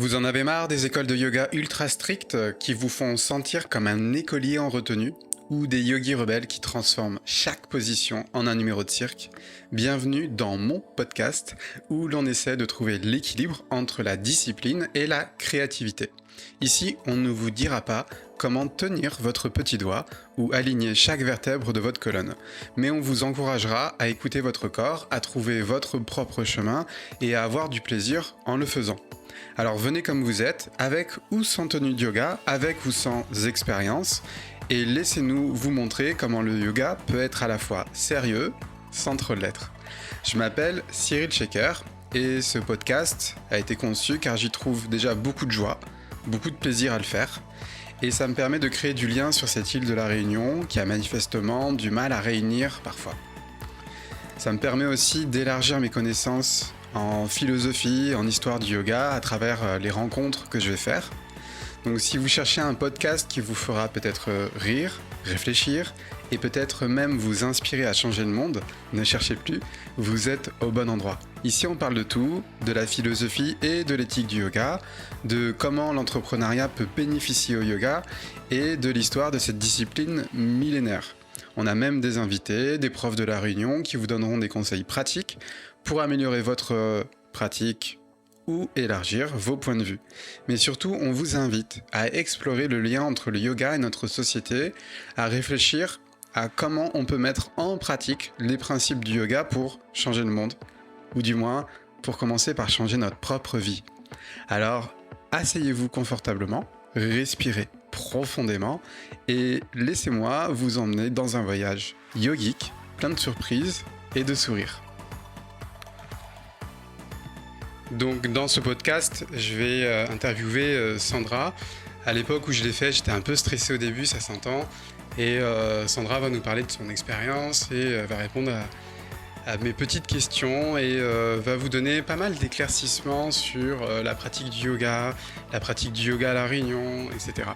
Vous en avez marre des écoles de yoga ultra strictes qui vous font sentir comme un écolier en retenue ou des yogis rebelles qui transforment chaque position en un numéro de cirque? Bienvenue dans mon podcast où l'on essaie de trouver l'équilibre entre la discipline et la créativité. Ici, on ne vous dira pas comment tenir votre petit doigt ou aligner chaque vertèbre de votre colonne, mais on vous encouragera à écouter votre corps, à trouver votre propre chemin et à avoir du plaisir en le faisant. Alors venez comme vous êtes, avec ou sans tenue de yoga, avec ou sans expérience, et laissez-nous vous montrer comment le yoga peut être à la fois sérieux, sans trop l'être. Je m'appelle Cyril Shecker, et ce podcast a été conçu car j'y trouve déjà beaucoup de joie, beaucoup de plaisir à le faire, et ça me permet de créer du lien sur cette île de la Réunion qui a manifestement du mal à réunir parfois. Ça me permet aussi d'élargir mes connaissances en philosophie, en histoire du yoga, à travers les rencontres que je vais faire. Donc si vous cherchez un podcast qui vous fera peut-être rire, réfléchir, et peut-être même vous inspirer à changer le monde, ne cherchez plus, vous êtes au bon endroit. Ici on parle de tout, de la philosophie et de l'éthique du yoga, de comment l'entrepreneuriat peut bénéficier au yoga, et de l'histoire de cette discipline millénaire. On a même des invités, des profs de la Réunion qui vous donneront des conseils pratiques pour améliorer votre pratique ou élargir vos points de vue. Mais surtout, on vous invite à explorer le lien entre le yoga et notre société, à réfléchir à comment on peut mettre en pratique les principes du yoga pour changer le monde, ou du moins pour commencer par changer notre propre vie. Alors, asseyez-vous confortablement, respirez profondément et laissez-moi vous emmener dans un voyage yogique, plein de surprises et de sourires. Donc dans ce podcast, je vais interviewer Sandra. À l'époque où je l'ai fait, j'étais un peu stressé au début, ça s'entend. Et Sandra va nous parler de son expérience et va répondre à mes petites questions et va vous donner pas mal d'éclaircissements sur la pratique du yoga à La Réunion, etc.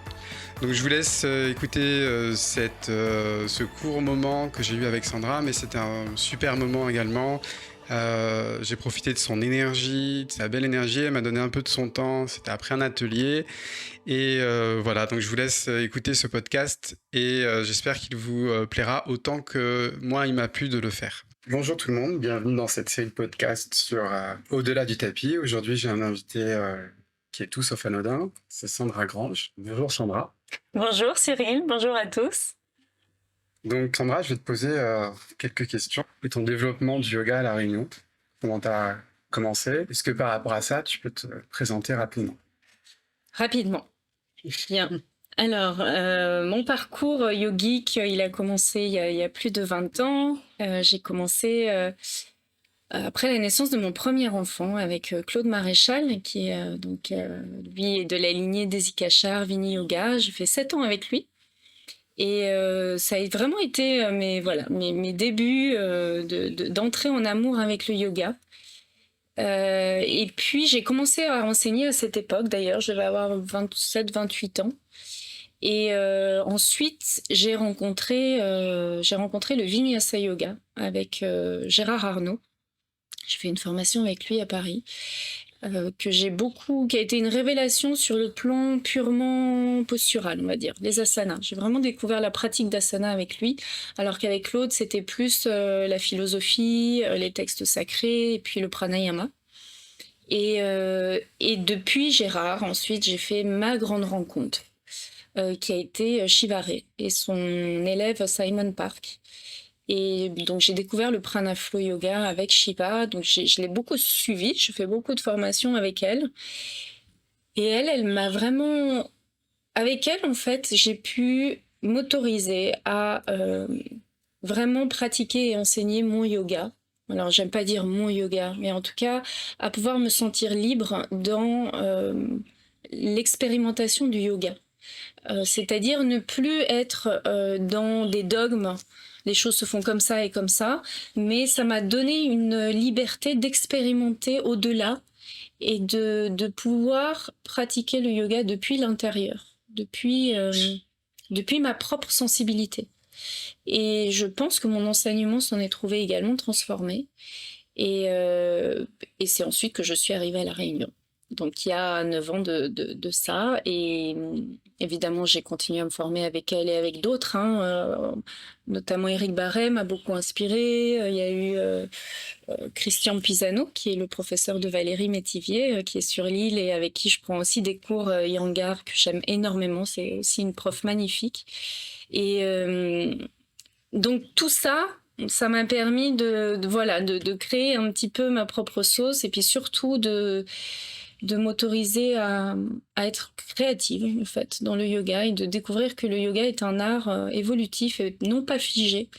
Donc je vous laisse écouter ce court moment que j'ai eu avec Sandra, mais c'était un super moment également. J'ai profité de son énergie, de sa belle énergie, elle m'a donné un peu de son temps, c'était après un atelier. Et voilà, donc je vous laisse écouter ce podcast et j'espère qu'il vous plaira autant que moi il m'a plu de le faire. Bonjour tout le monde, bienvenue dans cette série de podcasts sur Au-delà du tapis. Aujourd'hui j'ai un invité qui est tout sauf anodin, c'est Sandra Grange. Bonjour Sandra. Bonjour Cyril, bonjour à tous. Donc Sandra, je vais te poser quelques questions. Et ton développement du yoga à La Réunion, comment tu as commencé? Est-ce que par rapport à ça, tu peux te présenter rapidement? Rapidement. Bien. Alors, mon parcours yogique, il a commencé il y a plus de 20 ans. J'ai commencé après la naissance de mon premier enfant avec Claude Maréchal, qui est lui est de la lignée des Ikachar, Vini Yoga. J'ai fait 7 ans avec lui. Et ça a vraiment été mes débuts d'entrer en amour avec le yoga. Et puis j'ai commencé à enseigner à cette époque, d'ailleurs je devais avoir 27-28 ans. Et ensuite j'ai rencontré le Vinyasa Yoga avec Gérard Arnault. J'ai fait une formation avec lui à Paris. Qui a été une révélation sur le plan purement postural, on va dire, les asanas. J'ai vraiment découvert la pratique d'asana avec lui, alors qu'avec Claude, c'était plus la philosophie, les textes sacrés, et puis le pranayama. Et depuis Gérard, ensuite, j'ai fait ma grande rencontre, qui a été Shivaré et son élève Simon Park. Et donc j'ai découvert le Prana Flow Yoga avec Shiva, donc je l'ai beaucoup suivi, je fais beaucoup de formations avec elle. Et elle m'a vraiment... Avec elle, en fait, j'ai pu m'autoriser à vraiment pratiquer et enseigner mon yoga. Alors j'aime pas dire mon yoga, mais en tout cas à pouvoir me sentir libre dans l'expérimentation du yoga. C'est-à-dire ne plus être dans des dogmes, les choses se font comme ça et comme ça, mais ça m'a donné une liberté d'expérimenter au-delà et de pouvoir pratiquer le yoga depuis l'intérieur, depuis ma propre sensibilité. Et je pense que mon enseignement s'en est trouvé également transformé. Et c'est ensuite que je suis arrivée à La Réunion. Donc il y a 9 ans de ça. Et évidemment, j'ai continué à me former avec elle et avec d'autres, hein, notamment Éric Barret m'a beaucoup inspiré. Il y a eu Christian Pisano, qui est le professeur de Valérie Métivier, qui est sur l'île et avec qui je prends aussi des cours Yangar que j'aime énormément. C'est aussi une prof magnifique. Et donc tout ça, ça m'a permis voilà, de créer un petit peu ma propre sauce et puis surtout de m'autoriser à être créative en fait dans le yoga et de découvrir que le yoga est un art évolutif et non pas figé,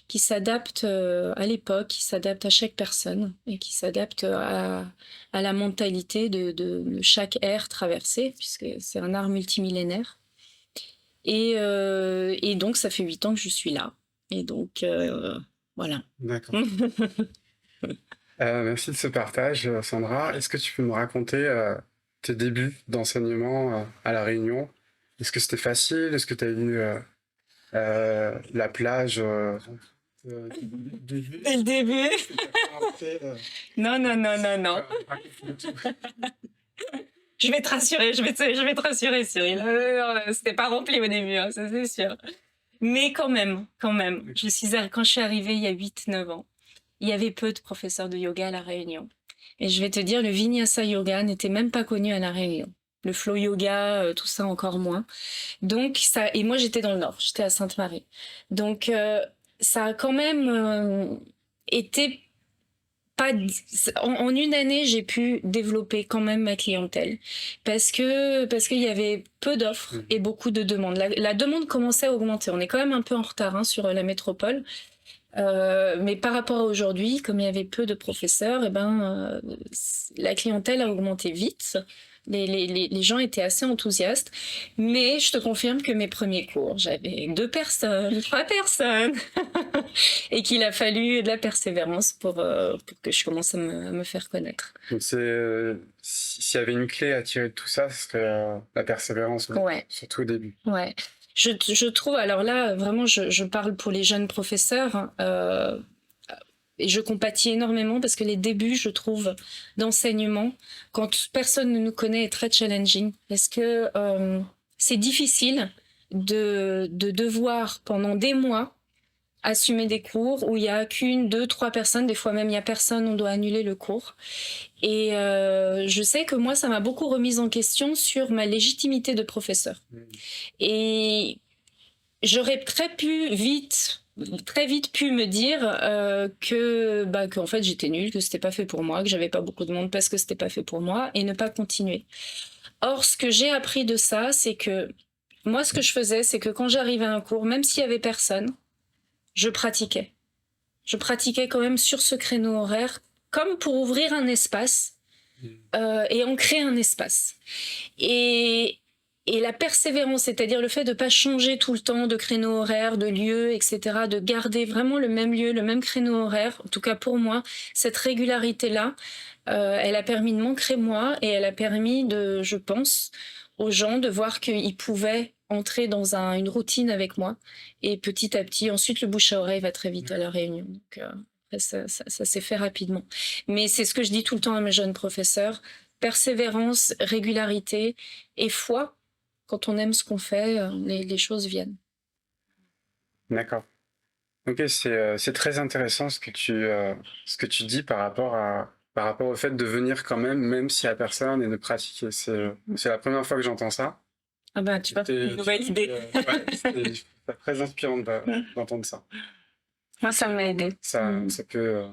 qui s'adapte à l'époque, qui s'adapte à chaque personne et qui s'adapte à la mentalité de chaque ère traversée, puisque c'est un art multimillénaire. Et donc ça fait 8 ans que je suis là. Et donc voilà. D'accord. Merci de ce partage, Sandra. Est-ce que tu peux me raconter tes débuts d'enseignement à La Réunion? Est-ce que c'était facile? Est-ce que tu as eu la plage début? Dès le début. Est-ce que t'as commencé, Non, non, non, non, non. raconte-moi tout. Je vais te rassurer, je vais te rassurer, Cyril. C'était pas rempli au début, hein, ça c'est sûr. Mais quand même. Quand je suis arrivée il y a 8-9 ans, il y avait peu de professeurs de yoga à La Réunion. Et je vais te dire, le Vinyasa Yoga n'était même pas connu à La Réunion. Le flow yoga, tout ça encore moins. Donc ça, et moi j'étais dans le nord, j'étais à Sainte-Marie. Donc ça a quand même été pas en une année, j'ai pu développer quand même ma clientèle parce qu'il y avait peu d'offres et beaucoup de demandes. La demande commençait à augmenter. On est quand même un peu en retard, hein, sur la métropole. Mais par rapport à aujourd'hui, comme il y avait peu de professeurs, la clientèle a augmenté vite. Les gens étaient assez enthousiastes. Mais je te confirme que mes premiers cours, j'avais 2 personnes, 3 personnes. Et qu'il a fallu de la persévérance pour que je commence à me faire connaître. Donc s'il y avait une clé à tirer de tout ça, ce serait la persévérance, Ouais. surtout au début. Ouais. Je trouve, alors là, vraiment, je parle pour les jeunes professeurs, et je compatis énormément parce que les débuts, je trouve, d'enseignement, quand personne ne nous connaît, est très challenging. Parce que c'est difficile de devoir, pendant des mois, assumer des cours où il y a qu'une, 2, 3 personnes, des fois même il y a personne, on doit annuler le cours. Et je sais que moi, ça m'a beaucoup remise en question sur ma légitimité de professeur. Et j'aurais très vite pu me dire qu'en fait j'étais nulle, que c'était pas fait pour moi, que j'avais pas beaucoup de monde parce que c'était pas fait pour moi et ne pas continuer. Or, ce que j'ai appris de ça, c'est que moi, ce que je faisais, c'est que quand j'arrivais à un cours, même s'il y avait personne, je pratiquais. Je pratiquais quand même sur ce créneau horaire, comme pour ouvrir un espace et ancrer un espace. Et la persévérance, c'est-à-dire le fait de ne pas changer tout le temps de créneau horaire, de lieu, etc., de garder vraiment le même lieu, le même créneau horaire, en tout cas pour moi, cette régularité-là, elle a permis de m'ancrer moi et elle a permis je pense, aux gens de voir qu'ils pouvaient entrer dans une routine avec moi. Et petit à petit, ensuite, le bouche à oreille va très vite à La Réunion. Donc, ça s'est fait rapidement. Mais c'est ce que je dis tout le temps à mes jeunes professeurs. Persévérance, régularité et foi. Quand on aime ce qu'on fait, les choses viennent. D'accord. Ok, c'est très intéressant ce que tu dis par rapport au fait de venir quand même s'il y a personne et de pratiquer. C'est la première fois que j'entends ça. Ah ben, tu vois, une nouvelle idée. Ouais, c'est très inspirant d'entendre ça. Moi, ça m'a aidé. Ça peut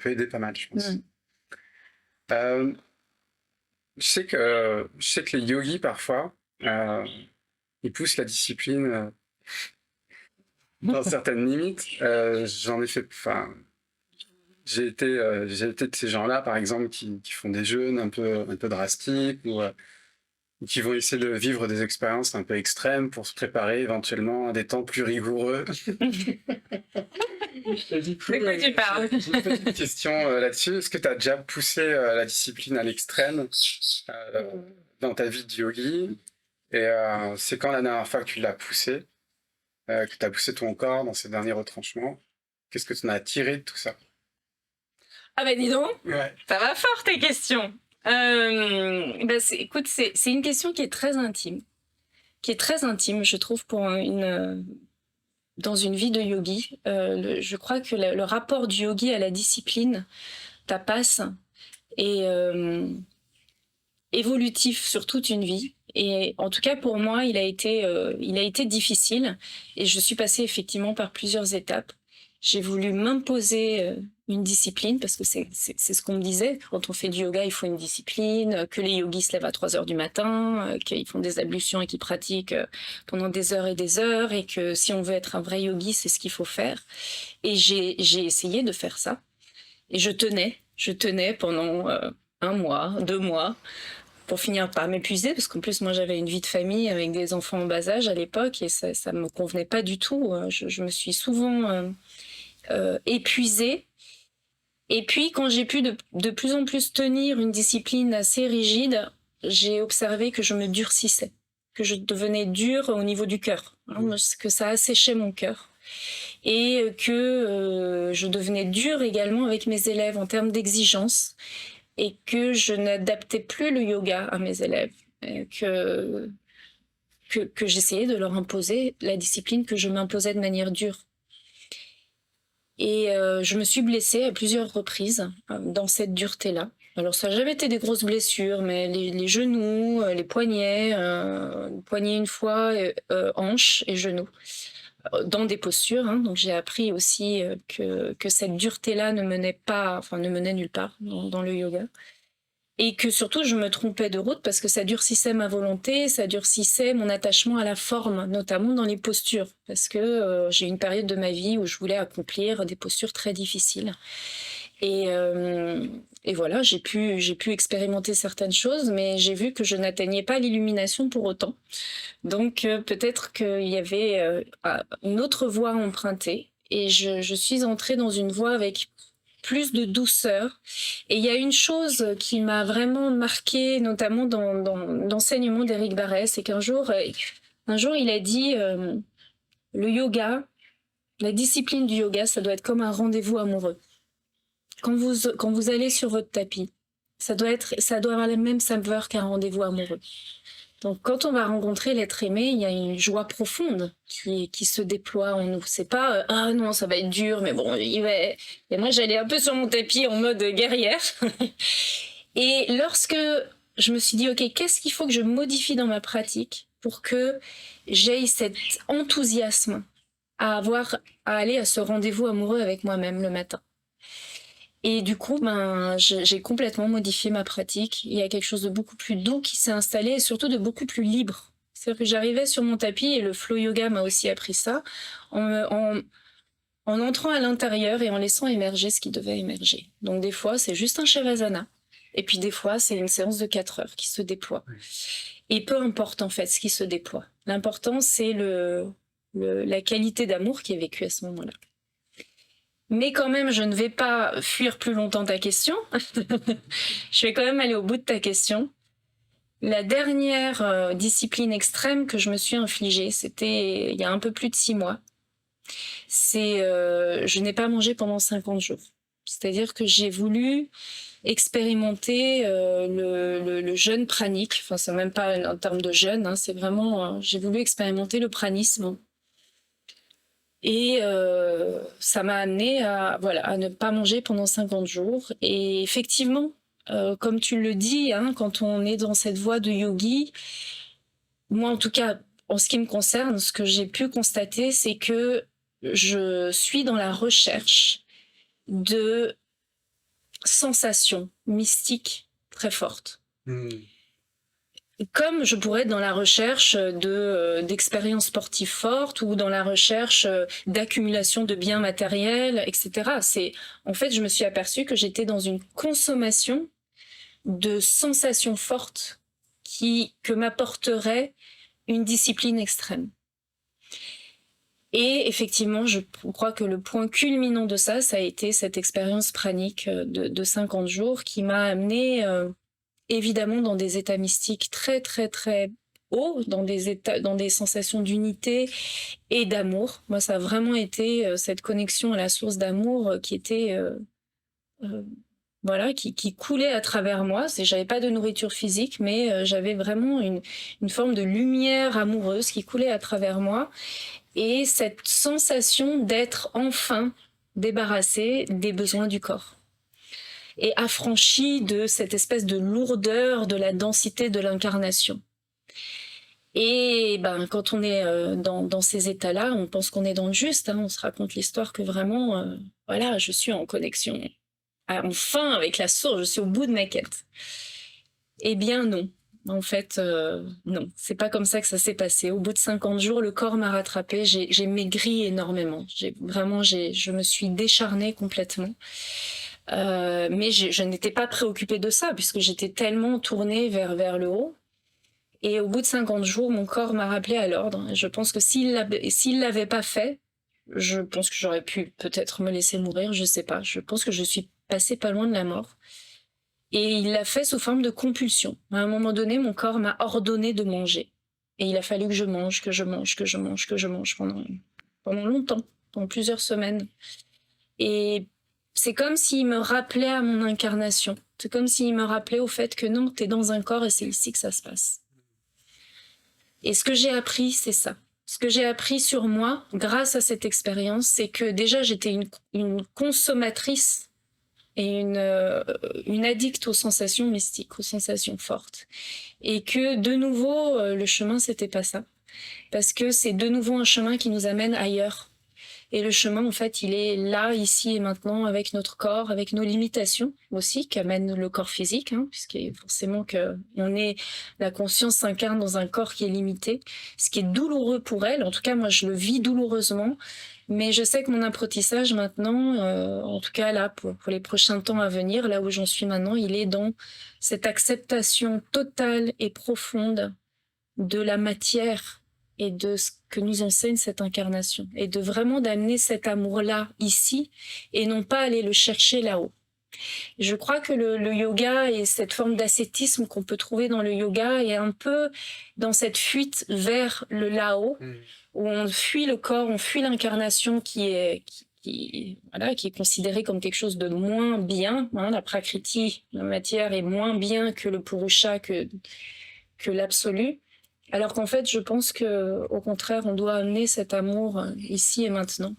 aider pas mal, je pense. Euh, je sais que les yogis, parfois, ils poussent la discipline dans certaines limites. J'en ai fait... Enfin, j'ai été de ces gens-là, par exemple, qui font des jeûnes un peu drastiques ou qui vont essayer de vivre des expériences un peu extrêmes pour se préparer éventuellement à des temps plus rigoureux. De quoi tu parles? J'ai une petite question là-dessus. Est-ce que tu as déjà poussé la discipline à l'extrême dans ta vie de yogi? Et c'est quand la dernière fois que tu l'as poussé, que tu as poussé ton corps dans ces derniers retranchements? Qu'est-ce que tu en as tiré de tout ça? Ah ben dis donc, Ouais. ça va fort tes questions. Écoute, c'est une question qui est très intime, je trouve, dans une vie de yogi. Je crois que le rapport du yogi à la discipline, tapas, est évolutif sur toute une vie. Et en tout cas, pour moi, il a été difficile. Et je suis passée effectivement par plusieurs étapes. J'ai voulu m'imposer une discipline, parce que c'est ce qu'on me disait. Quand on fait du yoga, il faut une discipline, que les yogis se lèvent à 3 heures du matin, qu'ils font des ablutions et qu'ils pratiquent pendant des heures, et que si on veut être un vrai yogi, c'est ce qu'il faut faire. Et j'ai essayé de faire ça. Et je tenais pendant 1 mois, 2 mois, pour finir par m'épuiser, parce qu'en plus, moi, j'avais une vie de famille avec des enfants en bas âge à l'époque, et ça me convenait pas du tout. Je me suis souvent épuisée. Et puis, quand j'ai pu de plus en plus tenir une discipline assez rigide, j'ai observé que je me durcissais, que je devenais dure au niveau du cœur, que ça asséchait mon cœur. Et que je devenais dure également avec mes élèves en termes d'exigence, et que je n'adaptais plus le yoga à mes élèves, que j'essayais de leur imposer la discipline que je m'imposais de manière dure. Et je me suis blessée à plusieurs reprises dans cette dureté-là. Alors ça n'a jamais été des grosses blessures, mais les genoux, les poignets une fois, hanches et genoux, dans des postures. Donc j'ai appris aussi que cette dureté-là ne menait nulle part dans le yoga. Et que surtout, je me trompais de route, parce que ça durcissait ma volonté, ça durcissait mon attachement à la forme, notamment dans les postures. Parce que j'ai eu une période de ma vie où je voulais accomplir des postures très difficiles. Et voilà, j'ai pu expérimenter certaines choses, mais j'ai vu que je n'atteignais pas l'illumination pour autant. Donc peut-être qu'il y avait une autre voie à emprunter. Et je suis entrée dans une voie avec plus de douceur. Et il y a une chose qui m'a vraiment marquée, notamment dans l'enseignement d'Éric Barret, c'est qu'un jour, il a dit le yoga, la discipline du yoga, ça doit être comme un rendez-vous amoureux. Quand vous allez sur votre tapis, ça doit avoir la même saveur qu'un rendez-vous amoureux. Donc, quand on va rencontrer l'être aimé, il y a une joie profonde qui se déploie en nous. C'est pas ah non, ça va être dur, mais bon, il va. Et moi, j'allais un peu sur mon tapis en mode guerrière. Et lorsque je me suis dit, ok, qu'est-ce qu'il faut que je modifie dans ma pratique pour que j'aie cet enthousiasme à aller à ce rendez-vous amoureux avec moi-même le matin. Et du coup, j'ai complètement modifié ma pratique. Il y a quelque chose de beaucoup plus doux qui s'est installé, et surtout de beaucoup plus libre. C'est-à-dire que j'arrivais sur mon tapis, et le flow yoga m'a aussi appris ça, en entrant à l'intérieur et en laissant émerger ce qui devait émerger. Donc des fois, c'est juste un shavasana. Et puis des fois, c'est une séance de 4 heures qui se déploie. Et peu importe en fait ce qui se déploie. L'important, c'est la qualité d'amour qui est vécue à ce moment-là. Mais quand même, je ne vais pas fuir plus longtemps ta question. Je vais quand même aller au bout de ta question. La dernière discipline extrême que je me suis infligée, c'était il y a un peu plus de 6 mois. Je n'ai pas mangé pendant 50 jours. C'est-à-dire que j'ai voulu expérimenter le jeûne pranique. Enfin, c'est même pas en termes de jeûne, c'est vraiment... j'ai voulu expérimenter le pranisme. Et ça m'a amené à ne pas manger pendant 50 jours. Et effectivement, comme tu le dis, quand on est dans cette voie de yogi, moi en tout cas, en ce qui me concerne, ce que j'ai pu constater, c'est que je suis dans la recherche de sensations mystiques très fortes. Comme je pourrais être dans la recherche d'expériences sportives fortes, ou dans la recherche d'accumulation de biens matériels, etc. En fait, je me suis aperçue que j'étais dans une consommation de sensations fortes que m'apporterait une discipline extrême. Et effectivement, je crois que le point culminant de ça a été cette expérience pranique de 50 jours qui m'a amenée... évidemment dans des états mystiques très très très hauts, dans des sensations d'unité et d'amour. Moi, ça a vraiment été cette connexion à la source d'amour qui était voilà, qui coulait à travers moi. J'avais pas de nourriture physique, mais j'avais vraiment une forme de lumière amoureuse qui coulait à travers moi. Et cette sensation d'être enfin débarrassée des besoins du corps. Et affranchie de cette espèce de lourdeur, de la densité de l'incarnation. Et ben, quand on est dans ces états-là, on pense qu'on est dans le juste. Hein, on se raconte l'histoire que vraiment, voilà, je suis en connexion enfin avec la source, je suis au bout de ma quête. Eh bien non. En fait, non, c'est pas comme ça que ça s'est passé. Au bout de 50 jours, le corps m'a rattrapé, j'ai maigri énormément. Je me suis décharnée complètement. Mais je n'étais pas préoccupée de ça, puisque j'étais tellement tournée vers le haut. Et au bout de 50 jours, mon corps m'a rappelé à l'ordre. Je pense que s'il l'avait pas fait, je pense que j'aurais pu peut-être me laisser mourir, je sais pas. Je pense que je suis passée pas loin de la mort. Et il l'a fait sous forme de compulsion. À un moment donné, mon corps m'a ordonné de manger. Et il a fallu que je mange pendant longtemps, pendant plusieurs semaines. Et c'est comme s'il me rappelait à mon incarnation. C'est comme s'il me rappelait au fait que non, t'es dans un corps et c'est ici que ça se passe. Et ce que j'ai appris, c'est ça. Ce que j'ai appris sur moi, grâce à cette expérience, c'est que déjà j'étais une consommatrice et une addicte aux sensations mystiques, aux sensations fortes. Et que de nouveau, le chemin, c'était pas ça. Parce que c'est de nouveau un chemin qui nous amène ailleurs. Et le chemin, en fait, il est là, ici et maintenant, avec notre corps, avec nos limitations aussi, qu'amène le corps physique, hein, puisqu'il est forcément la conscience s'incarne dans un corps qui est limité, ce qui est douloureux pour elle. En tout cas, moi, je le vis douloureusement, mais je sais que mon apprentissage maintenant, en tout cas là, pour les prochains temps à venir, là où j'en suis maintenant, il est dans cette acceptation totale et profonde de la matière et de ce que nous enseigne cette incarnation, et de vraiment d'amener cet amour-là ici, et non pas aller le chercher là-haut. Je crois que le yoga et cette forme d'ascétisme qu'on peut trouver dans le yoga est un peu dans cette fuite vers le là-haut, où on fuit le corps, on fuit l'incarnation qui est considérée comme quelque chose de moins bien. Hein, la prakriti, la matière, est moins bien que le purusha, que l'absolu. Alors qu'en fait, je pense que, au contraire, on doit amener cet amour ici et maintenant.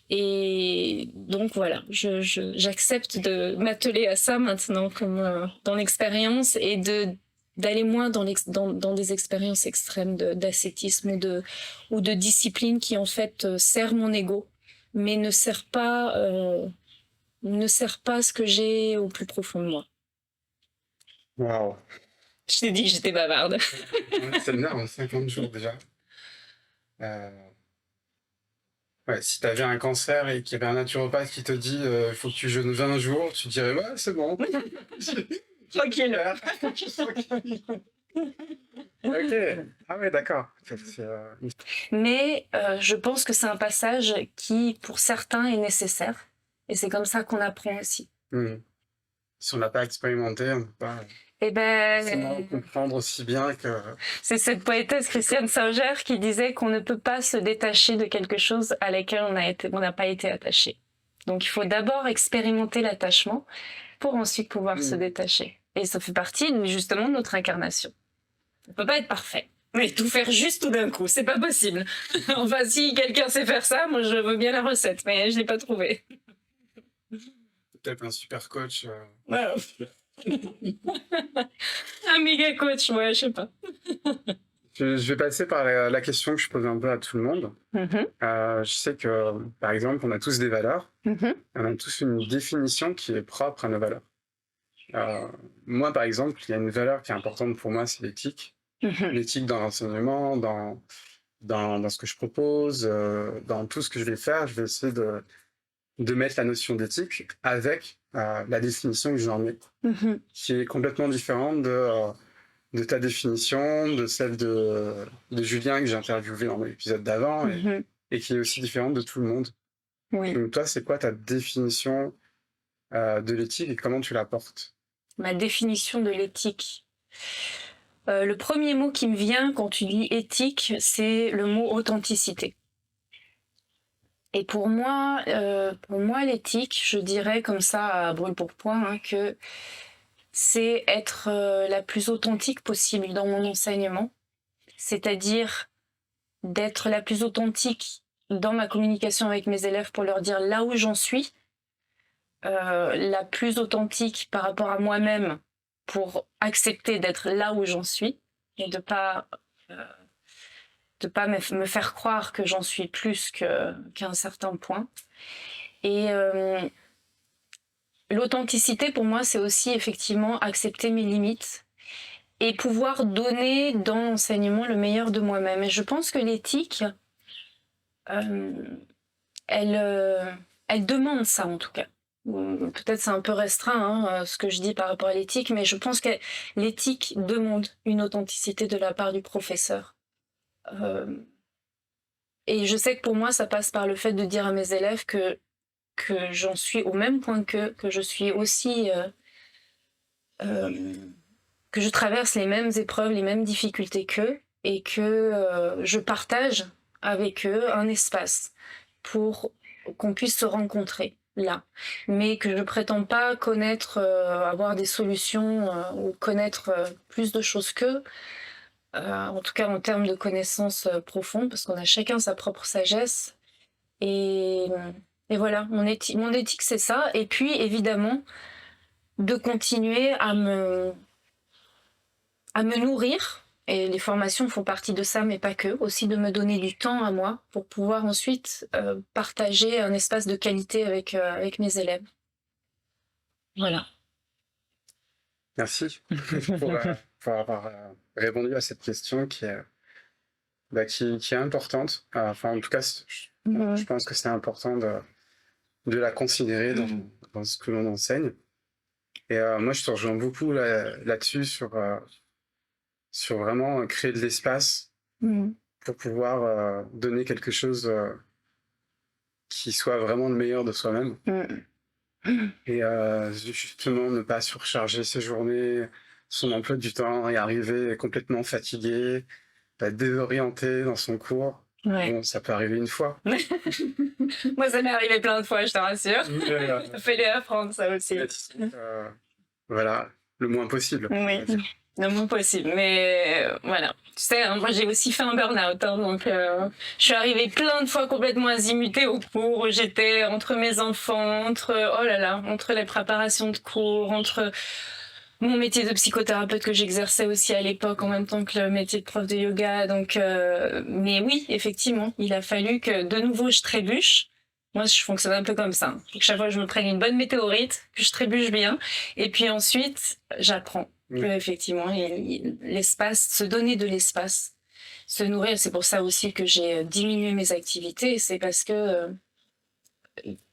Et donc voilà, j'accepte de m'atteler à ça maintenant, comme dans l'expérience, et d'aller moins dans des expériences extrêmes d'ascétisme ou de discipline qui en fait sert mon ego, mais ne sert pas ce que j'ai au plus profond de moi. Waouh. Je t'ai dit que j'étais bavarde. C'est énorme, 50 jours déjà. Ouais, si tu avais un cancer et qu'il y avait un naturopathe qui te dit il faut que tu jeûnes 20 jours, tu dirais ouais, c'est bon. Tranquille. Ok. Ah ouais, d'accord. Mais je pense que c'est un passage qui, pour certains, est nécessaire. Et c'est comme ça qu'on apprend aussi. Si on l'a pas expérimenté, on ne peut pas comprendre aussi bien que... C'est cette poétesse Christiane Singer qui disait qu'on ne peut pas se détacher de quelque chose à laquelle on n'a pas été attaché. Donc il faut d'abord expérimenter l'attachement pour ensuite pouvoir se détacher. Et ça fait partie justement de notre incarnation. On peut pas être parfait. Mais tout faire juste tout d'un coup, c'est pas possible. Enfin, si quelqu'un sait faire ça, moi je veux bien la recette, mais je l'ai pas trouvée. Peut-être un super coach. Ouais. Un méga coach, ouais, je sais pas. Je vais passer par la question que je pose un peu à tout le monde. Je sais que, par exemple, on a tous des valeurs. On a tous une définition qui est propre à nos valeurs. Moi, par exemple, il y a une valeur qui est importante pour moi, c'est l'éthique. L'éthique dans l'enseignement, dans ce que je propose, dans tout ce que je vais faire, je vais essayer de mettre la notion d'éthique avec la définition que j'en mets, qui est complètement différente de ta définition, de celle de Julien que j'ai interviewé dans l'épisode d'avant, et qui est aussi différente de tout le monde. Oui. Donc toi, c'est quoi ta définition de l'éthique et comment tu la portes? Ma définition de l'éthique. Le premier mot qui me vient quand tu dis éthique, c'est le mot authenticité. Et pour moi, l'éthique, je dirais comme ça à brûle-pourpoint, hein, que c'est être la plus authentique possible dans mon enseignement, c'est-à-dire d'être la plus authentique dans ma communication avec mes élèves pour leur dire là où j'en suis, la plus authentique par rapport à moi-même pour accepter d'être là où j'en suis et de pas me faire croire que j'en suis plus qu'à un certain point. Et l'authenticité, pour moi, c'est aussi effectivement accepter mes limites et pouvoir donner dans l'enseignement le meilleur de moi-même. Et je pense que l'éthique, euh, elle demande ça en tout cas. Peut-être c'est un peu restreint ce que je dis par rapport à l'éthique, mais je pense que l'éthique demande une authenticité de la part du professeur. Euh, et je sais que pour moi, ça passe par le fait de dire à mes élèves que j'en suis au même point que je suis aussi... que je traverse les mêmes épreuves, les mêmes difficultés qu'eux, et que je partage avec eux un espace pour qu'on puisse se rencontrer là. Mais que je prétends pas connaître, avoir des solutions ou connaître plus de choses qu'eux, en tout cas en termes de connaissances profondes, parce qu'on a chacun sa propre sagesse. Et, et voilà, mon éthique c'est ça. Et puis évidemment, de continuer à me nourrir. Et les formations font partie de ça, mais pas que. Aussi de me donner du temps à moi pour pouvoir ensuite partager un espace de qualité avec mes élèves. Voilà. Merci pour avoir répondu à cette question qui est importante. Enfin, en tout cas, je pense que c'est important de la considérer dans ce que l'on enseigne. Et moi, je te rejoins beaucoup là-dessus sur vraiment créer de l'espace pour pouvoir donner quelque chose qui soit vraiment le meilleur de soi-même. Et justement, ne pas surcharger ses journées, son emploi du temps et arriver complètement fatigué, désorienté dans son cours. Ouais. Bon, ça peut arriver une fois. Moi, ça m'est arrivé plein de fois, je te rassure. Ça fait les apprendre, ça aussi. Voilà, le moins possible. Oui, le moins possible. Mais voilà. Tu sais, hein, moi j'ai aussi fait un burn-out, hein, donc je suis arrivée plein de fois complètement azimutée au cours où j'étais entre mes enfants, entre les préparations de cours, entre mon métier de psychothérapeute que j'exerçais aussi à l'époque en même temps que le métier de prof de yoga. Donc, mais oui, effectivement, il a fallu que de nouveau je trébuche. Moi, je fonctionne un peu comme ça. Faut que chaque fois, je me prenne une bonne météorite, que je trébuche bien, et puis ensuite, j'apprends. Effectivement, l'espace, se donner de l'espace, se nourrir. C'est pour ça aussi que j'ai diminué mes activités. C'est parce que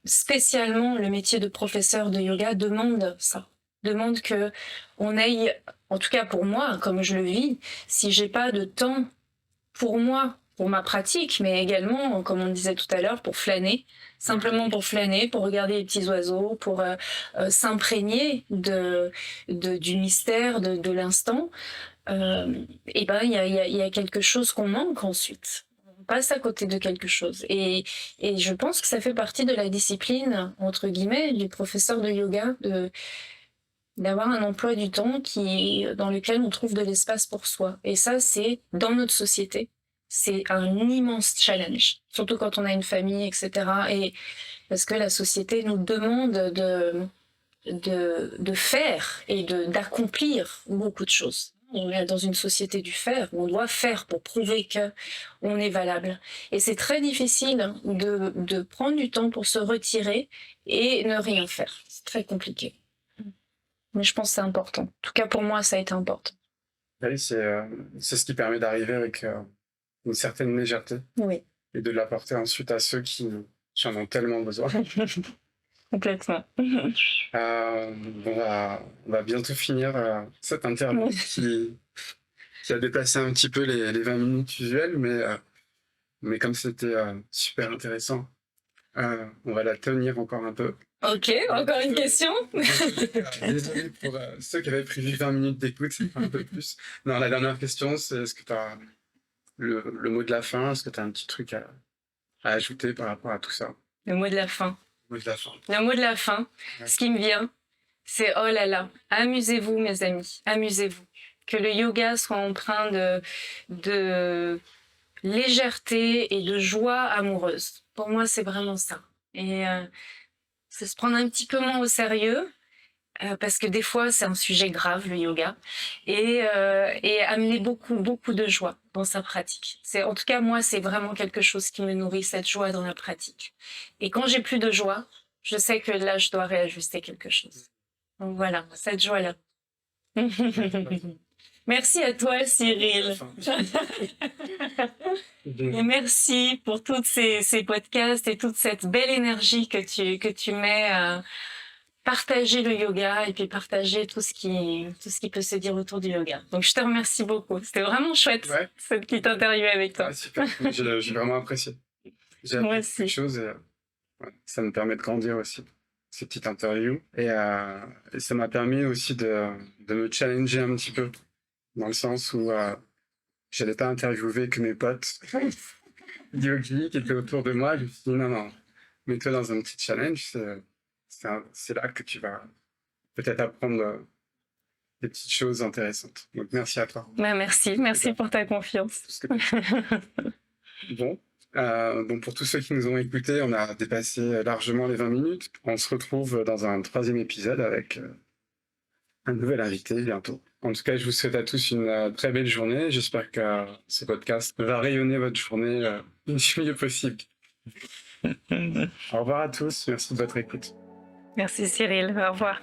spécialement le métier de professeur de yoga demande ça. Demande que on ait, en tout cas pour moi, comme je le vis, si j'ai pas de temps pour moi, pour ma pratique, mais également, comme on disait tout à l'heure, pour flâner, simplement pour flâner, pour regarder les petits oiseaux, pour s'imprégner du mystère, de l'instant, et ben il y a quelque chose qu'on manque ensuite. On passe à côté de quelque chose. Et je pense que ça fait partie de la discipline, entre guillemets, du professeur de yoga, d'avoir un emploi du temps dans lequel on trouve de l'espace pour soi. Et ça, c'est dans notre société. C'est un immense challenge, surtout quand on a une famille, etc. Et parce que la société nous demande de faire et d'accomplir beaucoup de choses. On est dans une société du faire, où on doit faire pour prouver qu'on est valable. Et c'est très difficile de prendre du temps pour se retirer et ne rien faire. C'est très compliqué. Mais je pense que c'est important. En tout cas, pour moi, ça a été important. Oui, c'est ce qui permet d'arriver avec une certaine légèreté. Oui. Et de l'apporter ensuite à ceux qui en ont tellement besoin. Complètement. On va bientôt finir cette interview qui a dépassé un petit peu les 20 minutes usuelles, mais comme c'était super intéressant, on va la tenir encore un peu. Ok, encore une question. Désolé pour ceux qui avaient prévu 20 minutes d'écoute, c'est un peu plus. Non, la dernière question, c'est est-ce que tu as le mot de la fin? Est-ce que tu as un petit truc à ajouter par rapport à tout ça? Le mot de la fin. Mot de la fin. Le mot de la fin, ce qui me vient, c'est oh là là, amusez-vous mes amis, amusez-vous. Que le yoga soit empreint de légèreté et de joie amoureuse. Pour moi, c'est vraiment ça. Et c'est se prendre un petit peu moins au sérieux, parce que des fois, c'est un sujet grave, le yoga, et amener beaucoup, beaucoup de joie dans sa pratique. En tout cas, moi, c'est vraiment quelque chose qui me nourrit, cette joie dans la pratique. Et quand j'ai plus de joie, je sais que là, je dois réajuster quelque chose. Donc voilà, cette joie-là. Merci à toi, Cyril. Et merci pour tous ces podcasts et toute cette belle énergie que tu mets à partager le yoga et puis partager tout ce qui peut se dire autour du yoga. Donc je te remercie beaucoup. C'était vraiment chouette, cette petite interview avec toi. Ouais, super. J'ai vraiment apprécié. J'ai appris quelque chose et ça me permet de grandir aussi, ces petites interviews. Et ça m'a permis aussi de me challenger un petit peu, dans le sens où j'allais pas interviewer que mes potes yogis qui étaient autour de moi. Je me suis dit non, mets-toi dans un petit challenge. C'est là que tu vas peut-être apprendre des petites choses intéressantes. Donc merci à toi. Merci pour ta confiance. Bon, pour tous ceux qui nous ont écoutés, on a dépassé largement les 20 minutes. On se retrouve dans un 3e épisode avec un nouvel invité bientôt. En tout cas, je vous souhaite à tous une très belle journée. J'espère que ce podcast va rayonner votre journée du mieux possible. Au revoir à tous. Merci de votre écoute. Merci Cyril. Au revoir.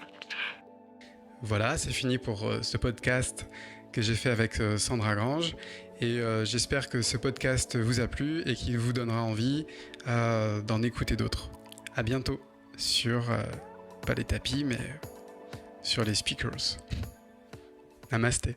Voilà, c'est fini pour ce podcast que j'ai fait avec Sandra Grange. Et j'espère que ce podcast vous a plu et qu'il vous donnera envie d'en écouter d'autres. À bientôt sur, pas les tapis, mais sur les speakers. Namasté.